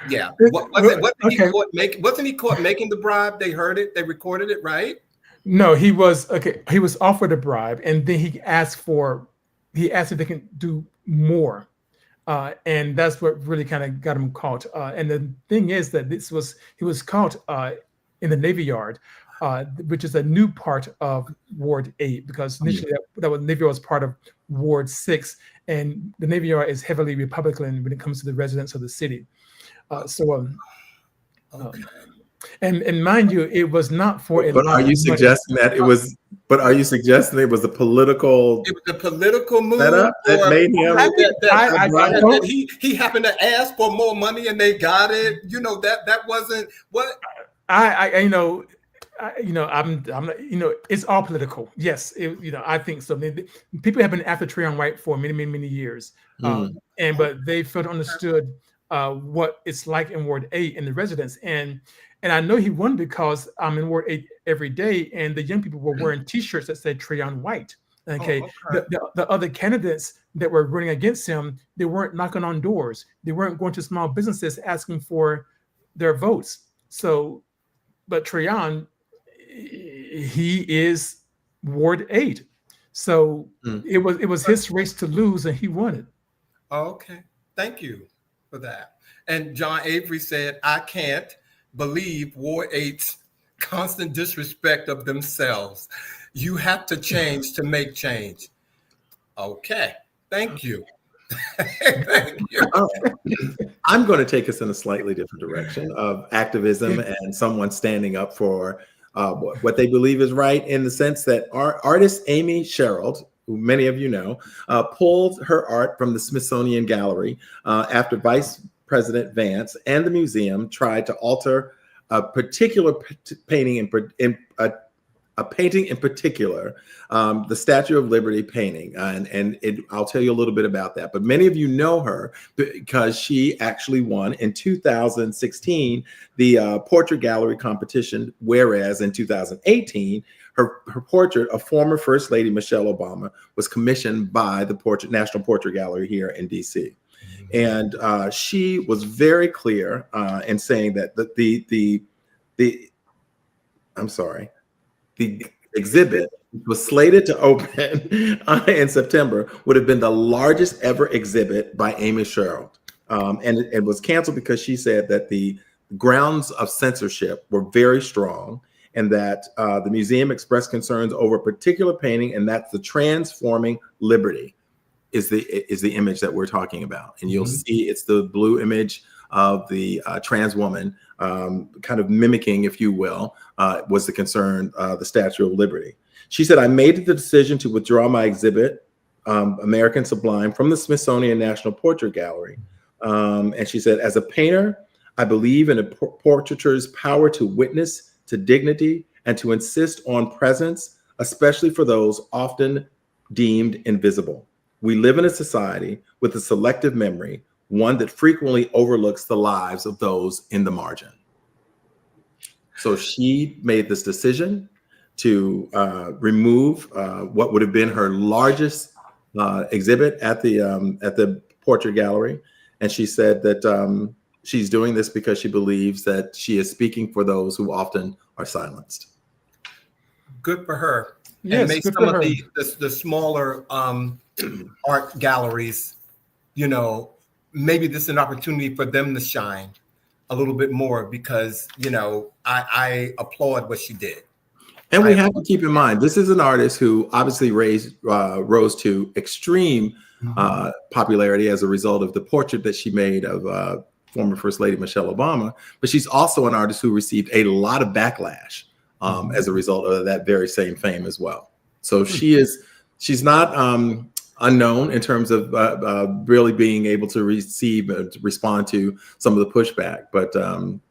yeah. Wasn't he caught making the bribe? They heard it, they recorded it, right? No, he was offered a bribe, and then he asked if they can do more. And that's what really kind of got him caught. And the thing is that he was caught in the Navy Yard, which is a new part of Ward 8, because initially Navy Yard was part of Ward 6, and the Navy Yard is heavily Republican when it comes to the residents of the city. And mind you, it was not for a. But are you suggesting that it was? But are you suggesting it was a political? It was a political move that made him. He happened to ask for more money and they got it. That wasn't what. It's all political. Yes, I think so. People have been after Treon White for many years, but they felt understood what it's like in Ward 8 and the residents. And I know he won because I'm in Ward 8 every day, and the young people were wearing T-shirts that said Treon White. Okay, the other candidates that were running against him, they weren't knocking on doors. They weren't going to small businesses asking for their votes. So, but Treon, he is Ward 8. So it was his race to lose, and he won it. Okay, thank you for that. And John Avery said, "I can't believe Ward 8's constant disrespect of themselves. You have to change to make change." Okay, thank you. Thank you. I'm going to take us in a slightly different direction of activism and someone standing up for what they believe is right, in the sense that our artist Amy Sherald, who many of you know, pulled her art from the Smithsonian Gallery after Vice President Vance and the museum tried to alter a particular painting a painting in particular, the Statue of Liberty painting. I'll tell you a little bit about that. But many of you know her because she actually won in 2016 the portrait gallery competition, whereas in 2018, her portrait of former First Lady Michelle Obama was commissioned by the National Portrait Gallery here in DC. And she was very clear in saying that the exhibit, which was slated to open in September, would have been the largest ever exhibit by Amy Sherald. And it was canceled because she said that the grounds of censorship were very strong, and that the museum expressed concerns over a particular painting, and that's the transforming liberty is the image that we're talking about. And you'll see it's the blue image of the trans woman, kind of mimicking, if you will, was the concern, the Statue of Liberty. She said, I made the decision to withdraw my exhibit, American Sublime, from the Smithsonian National Portrait Gallery. And she said, as a painter, I believe in a portraiture's power to witness to dignity and to insist on presence, especially for those often deemed invisible. We live in a society with a selective memory, one that frequently overlooks the lives of those in the margin. So she made this decision to remove what would have been her largest exhibit at the portrait gallery. And she said that she's doing this because she believes that she is speaking for those who often are silenced. Good for her. Yes, and make some of the smaller art galleries, you know, maybe this is an opportunity for them to shine a little bit more, because, you know, I applaud what she did. And we have to keep in mind, this is an artist who obviously rose to extreme popularity as a result of the portrait that she made of former First Lady Michelle Obama. But she's also an artist who received a lot of backlash as a result of that very same fame as well. So she's not unknown in terms of really being able to receive and respond to some of the pushback. But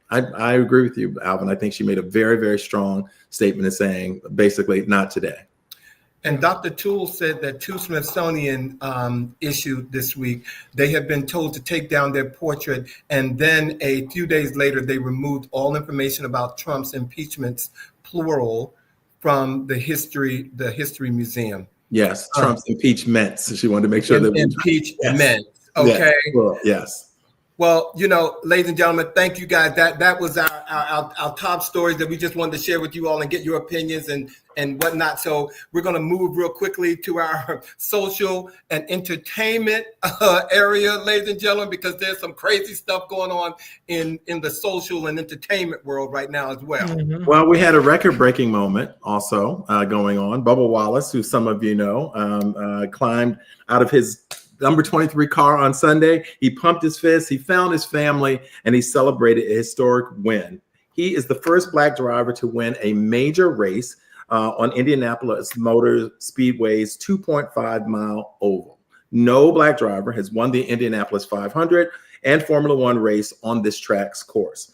I agree with you, Alvin. I think she made a very, very strong statement in saying, basically, not today. And Dr. Toole said that two Smithsonian issued this week, they have been told to take down their portrait, and then a few days later, they removed all information about Trump's impeachments, plural, from the history museum. Yes, Trump's impeachments. She wanted to make sure that impeachment. Yes. Okay. Yes. Well, yes. Well, you know, ladies and gentlemen, thank you guys. That was our top stories that we just wanted to share with you all and get your opinions and whatnot. So we're going to move real quickly to our social and entertainment area, ladies and gentlemen, because there's some crazy stuff going on in the social and entertainment world right now as well. Well, we had a record-breaking moment also going on. Bubba Wallace, who some of you know, climbed out of his number 23 car on Sunday. He pumped his fist, he found his family, and he celebrated a historic win. He is the first Black driver to win a major race on Indianapolis Motor Speedway's 2.5-mile oval. No Black driver has won the Indianapolis 500 and Formula One race on this track's course.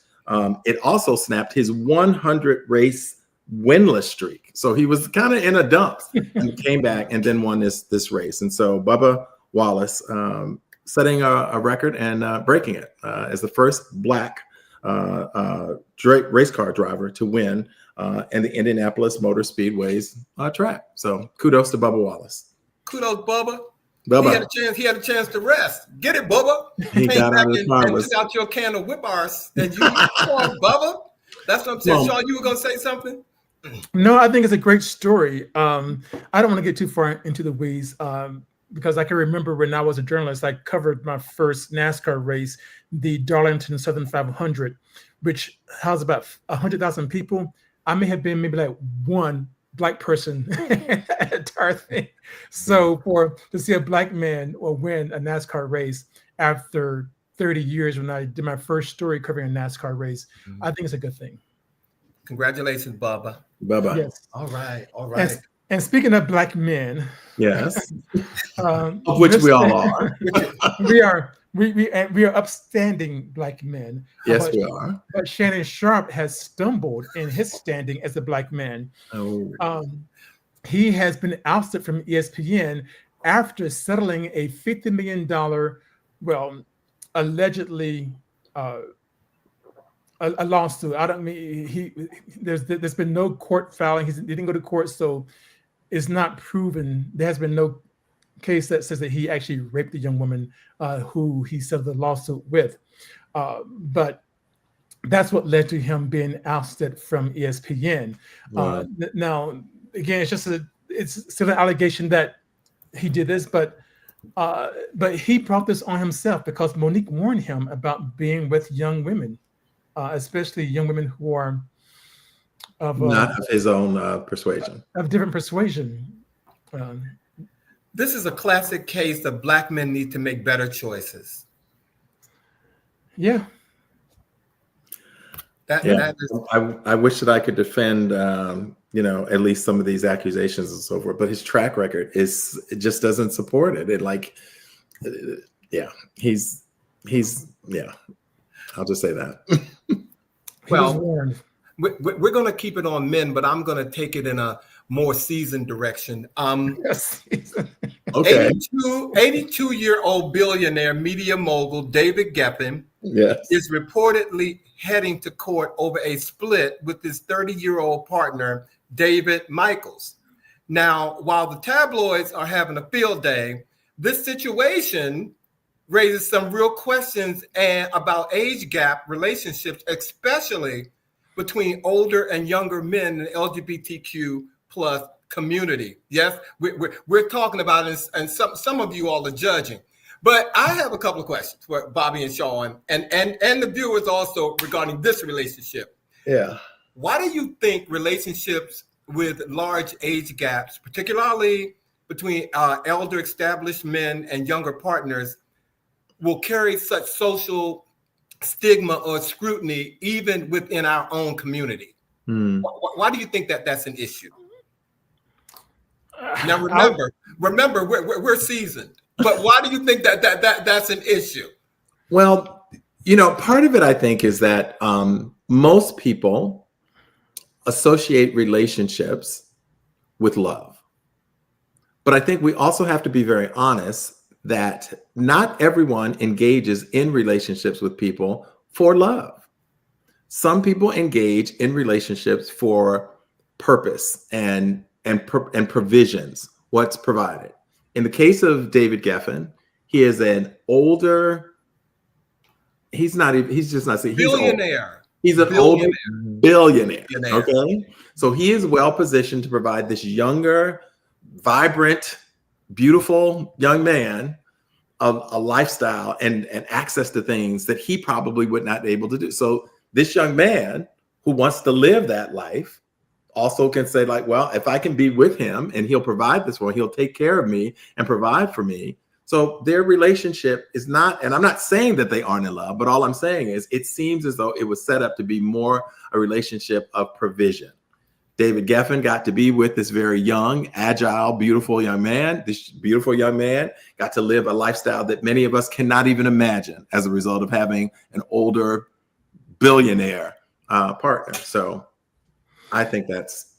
It also snapped his 100-race winless streak. So he was kind of in a dump and came back and then won this race. And so Bubba Wallace setting a record and breaking it as the first Black race car driver to win in the Indianapolis Motor Speedway's track. So kudos to Bubba Wallace. Kudos, Bubba. Bubba. He had a chance to rest. Get it, Bubba. He got out of the car. And took out your can of whip bars. And you come on, Bubba. That's what I'm saying. Sean, you were going to say something? No, I think it's a great story. I don't want to get too far into the weeds. Because I can remember when I was a journalist, I covered my first NASCAR race, the Darlington Southern 500, which housed about 100,000 people. I may have been maybe like one Black person in that entire thing. So to see a Black man win a NASCAR race after 30 years when I did my first story covering a NASCAR race, I think it's a good thing. Congratulations, Bubba. Bubba. Yes. All right. All right. And speaking of Black men, yes, of which we all are. we are upstanding Black men. Yes, we are. But Shannon Sharpe has stumbled in his standing as a Black man. Oh. He has been ousted from ESPN after settling a $50 million, allegedly a lawsuit. I don't mean there's been no court filing. He didn't go to court, so it's not proven. There has been no case that says that he actually raped the young woman who he settled the lawsuit with. But that's what led to him being ousted from ESPN. Wow. Now, again, it's still an allegation that he did this, but he brought this on himself because Monique warned him about being with young women, especially young women who are Not of his own persuasion. of different persuasion. This is a classic case of Black men need to make better choices. Yeah. That is, I wish that I could defend, at least some of these accusations and so forth, but his track record it just doesn't support it. I'll just say that. well, we're going to keep it on men, but I'm going to take it in a more seasoned direction. Okay. 82-year-old billionaire media mogul David Geffen is reportedly heading to court over a split with his 30-year-old partner, David Michaels. Now, while the tabloids are having a field day, this situation raises some real questions about age gap relationships, especially between older and younger men in the LGBTQ plus community. Yes, we're talking about it, and some of you all are judging. But I have a couple of questions for Bobby and Sean and the viewers also regarding this relationship. Yeah. Why do you think relationships with large age gaps, particularly between elder established men and younger partners, will carry such social stigma or scrutiny even within our own community? Why do you think that that's an issue? Now remember, we're seasoned, but why do you think that's an issue? Well, part of it, I think, is that most people associate relationships with love. But I think we also have to be very honest that not everyone engages in relationships with people for love. Some people engage in relationships for purpose and provisions, what's provided. In the case of David Geffen, he is an older, he's billionaire. He's an older billionaire. Okay. So he is well positioned to provide this younger, vibrant, beautiful young man a lifestyle and access to things that he probably would not be able to do. So this young man who wants to live that life also can say, like, well, if I can be with him and he'll provide this for me, he'll take care of me and provide for me. So their relationship is not, and I'm not saying that they aren't in love, but all I'm saying is it seems as though it was set up to be more a relationship of provision. David Geffen got to be with this very young, agile, beautiful young man. This beautiful young man got to live a lifestyle that many of us cannot even imagine as a result of having an older billionaire partner. So I think that's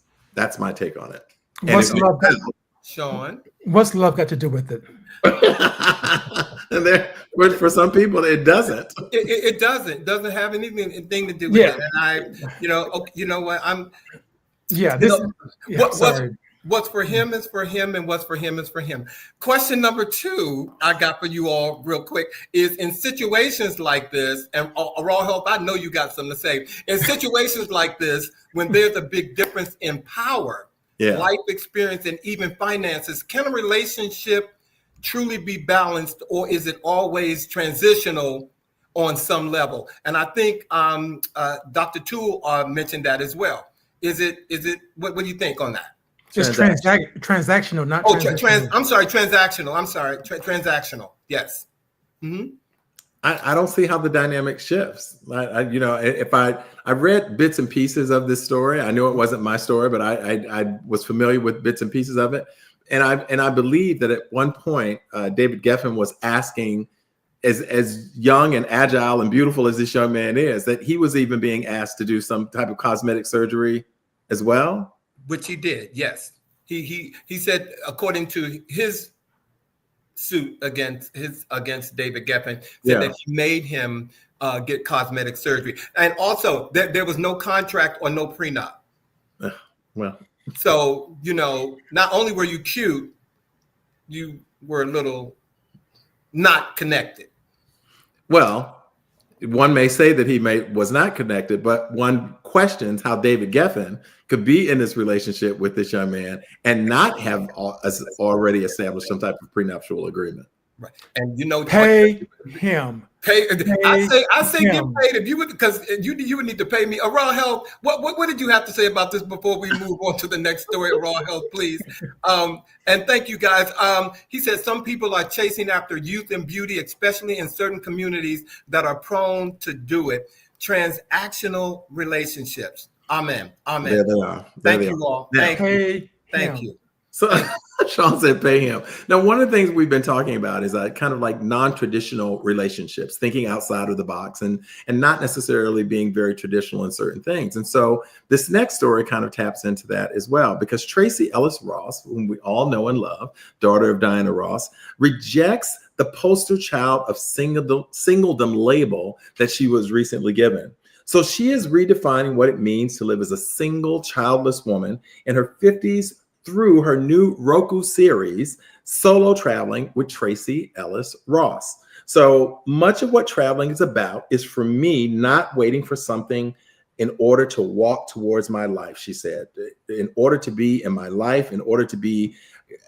my take on it. Sean, what's love got to do with it? And for some people, it doesn't. It doesn't have anything to do with it. And you know what? What's for him is for him, and what's for him is for him. Question number 2 I got for you all real quick is, in situations like this, and Raw Health, I know you got something to say. In situations like this, when there's a big difference in power, life experience, and even finances, can a relationship truly be balanced, or is it always transitional on some level? And I think Dr. Toole mentioned that as well. Is it? What do you think on that? It's transactional, not transactional. I'm sorry, transactional. Transactional. Yes. Mm-hmm. I don't see how the dynamic shifts. If I read bits and pieces of this story, I knew it wasn't my story, but I was familiar with bits and pieces of it, and I believe that at one point David Geffen was asking, as young and agile and beautiful as this young man is, that he was even being asked to do some type of cosmetic surgery as well. Which he did, yes. He said, according to his suit against David Geffen, said that he made him get cosmetic surgery, and also there was no contract or no prenup. Well, so not only were you cute, you were a little not connected. Well, One may say that was not connected, but one questions how David Geffen could be in this relationship with this young man and not have already established some type of prenuptial agreement. Right. And you know, pay him. I say get paid if you would, because you would need to pay me. Raw Health, what did you have to say about this before we move on to the next story? Raw Health, please. And thank you guys. He says some people are chasing after youth and beauty, especially in certain communities that are prone to do it. Transactional relationships. Amen. There they are. Thank you all. Thank you. So Sean said pay him. Now, one of the things we've been talking about is kind of like non-traditional relationships, thinking outside of the box and not necessarily being very traditional in certain things. And so this next story kind of taps into that as well, because Tracee Ellis Ross, whom we all know and love, daughter of Diana Ross, rejects the poster child of singledom label that she was recently given. So she is redefining what it means to live as a single childless woman in her 50s through her new Roku series, Solo Traveling with Tracee Ellis Ross. So much of what traveling is about is for me not waiting for something in order to walk towards my life, she said. In order to be in my life, in order to be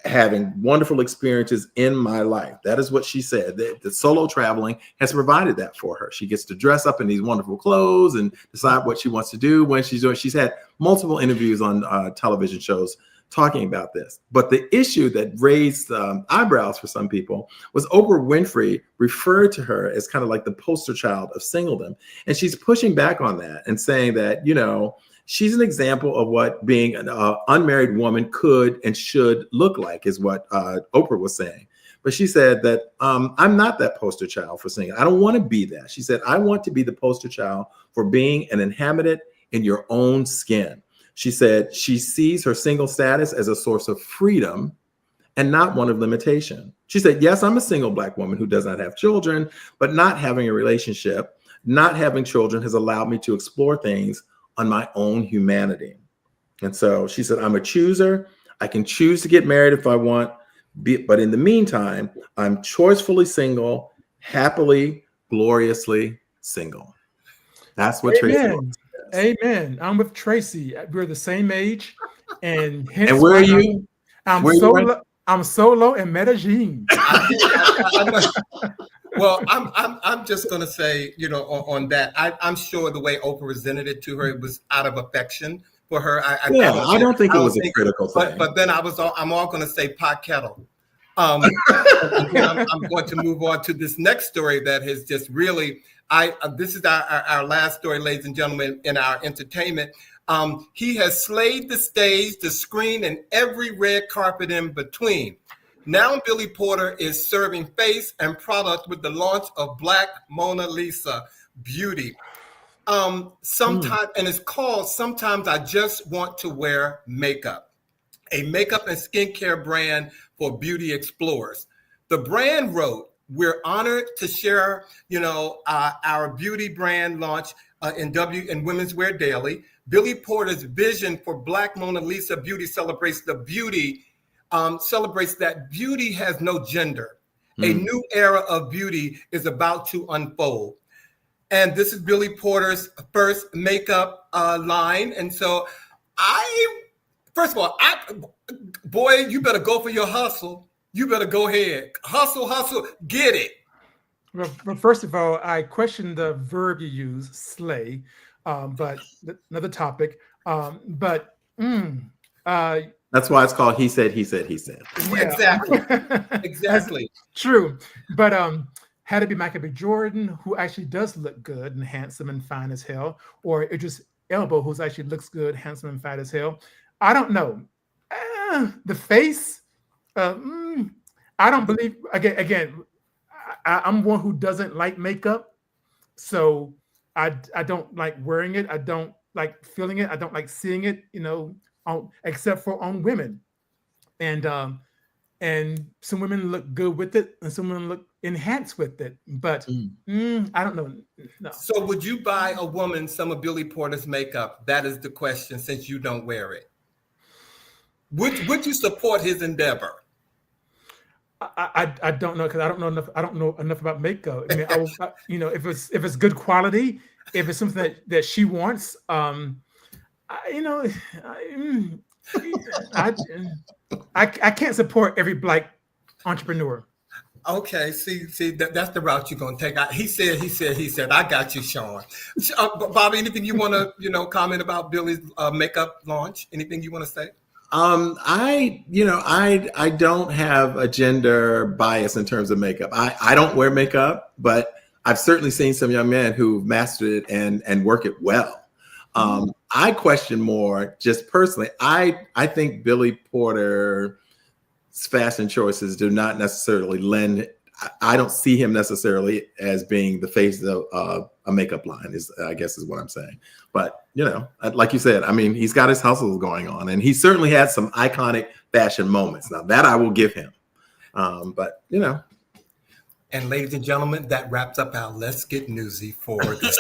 having wonderful experiences in my life. That is what she said. The solo traveling has provided that for her. She gets to dress up in these wonderful clothes and decide what she wants to do when she's doing. She's had multiple interviews on television shows talking about this. But the issue that raised eyebrows for some people was Oprah Winfrey referred to her as kind of like the poster child of singledom. And she's pushing back on that and saying that, you know, she's an example of what being an unmarried woman could and should look like, is what Oprah was saying. But she said that I'm not that poster child for singing. I don't want to be that. She said, I want to be the poster child for being an inhabitant in your own skin. She said she sees her single status as a source of freedom and not one of limitation. She said, yes, I'm a single Black woman who does not have children, but not having a relationship, not having children has allowed me to explore things on my own humanity. And so she said, I'm a chooser. I can choose to get married if I want, but in the meantime, I'm choicefully single, happily, gloriously single. That's what Tracee. Amen. I'm with Tracee. We're the same age, and hence and where are you? I'm solo in Medellin. Well, I'm just going to say, you know, on that, I'm sure the way Oprah presented it to her, it was out of affection for her. I don't think it was a critical thing. But then I'm all going to say pot kettle. I'm going to move on to this next story that has just really. This is our last story, ladies and gentlemen, in our entertainment. He has slayed the stage, the screen, and every red carpet in between. Now Billy Porter is serving face and product with the launch of Black Mona Lisa Beauty. And it's called Sometimes I Just Want to Wear Makeup, a makeup and skincare brand for beauty explorers. The brand wrote, we're honored to share, you know, our beauty brand launch in Women's Wear Daily. Billy Porter's vision for Black Mona Lisa Beauty celebrates that beauty has no gender. A new era of beauty is about to unfold. And this is Billy Porter's first makeup line. And so first of all, boy, you better go for your hustle. You better go ahead. Hustle, get it. Well, first of all, I question the verb you use, slay, but another topic. That's why it's called He Said, He Said, He Said. Yeah. Exactly. True. But had it be Michael B. Jordan, who actually does look good and handsome and fine as hell, or Idris Elba, who actually looks good, handsome and fine as hell, I don't know. The face... I don't believe, again, I'm one who doesn't like makeup. So I don't like wearing it. I don't like feeling it. I don't like seeing it, you know, except for on women. And some women look good with it and some women look enhanced with it. But I don't know. No. So would you buy a woman some of Billy Porter's makeup? That is the question, since you don't wear it. Would you support his endeavor? I don't know, because I don't know enough about makeup. I mean, you know, if it's good quality, if it's something that she wants, you know, I can't support every Black entrepreneur. Okay, see that's the route you're gonna take. He said. I got you, Sean. Bobby, anything you want to comment about Billy's makeup launch? Anything you want to say? I don't have a gender bias in terms of makeup. I don't wear makeup, but I've certainly seen some young men who've mastered it and work it well. I question more just personally. I think Billy Porter's fashion choices do not necessarily lend. I don't see him necessarily as being the face of a makeup line, I guess is what I'm saying. But, like you said, I mean, he's got his hustles going on, and he certainly had some iconic fashion moments. Now, that I will give him. But. And ladies and gentlemen, that wraps up our Let's Get Newsy for this.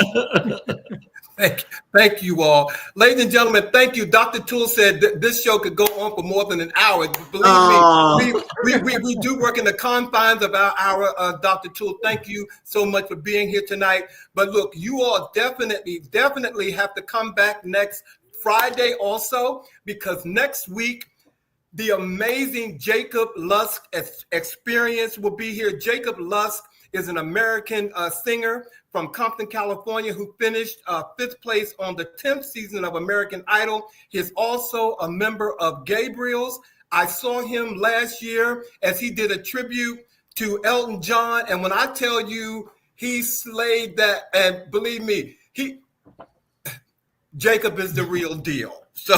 Thank you all. Ladies and gentlemen, thank you. Dr. Toole said this show could go on for more than an hour. Believe me, we do work in the confines of our hour, Dr. Toole. Thank you so much for being here tonight. But look, you all definitely have to come back next Friday also, because next week, the amazing Jacob Lusk experience will be here. Jacob Lusk is an American singer from Compton, California, who finished 5th place on the 10th season of American Idol. He is also a member of Gabriel's. I saw him last year as he did a tribute to Elton John. And when I tell you he slayed that, and believe me, Jacob is the real deal. So,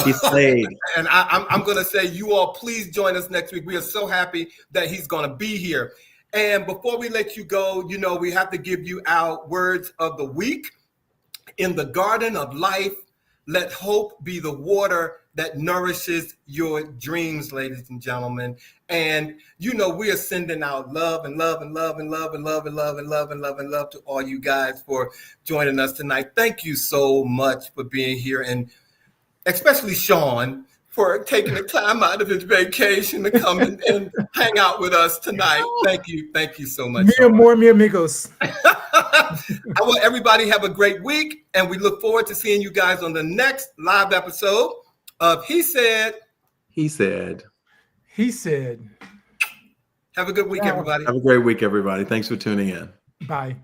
and I'm going to say, you all, please join us next week. We are so happy that he's going to be here. And before we let you go, we have to give you our words of the week. In the garden of life, let hope be the water that nourishes your dreams, ladies and gentlemen. And, we are sending out love and love and love and love and love and love and love and love and love to all you guys for joining us tonight. Thank you so much for being here, and especially Sean for taking the time out of his vacation to come and hang out with us tonight. Thank you so much. Mi amigos. I want everybody to have a great week, and we look forward to seeing you guys on the next live episode of He Said. He Said. He Said. Have a good week, everybody. Have a great week, everybody. Thanks for tuning in. Bye.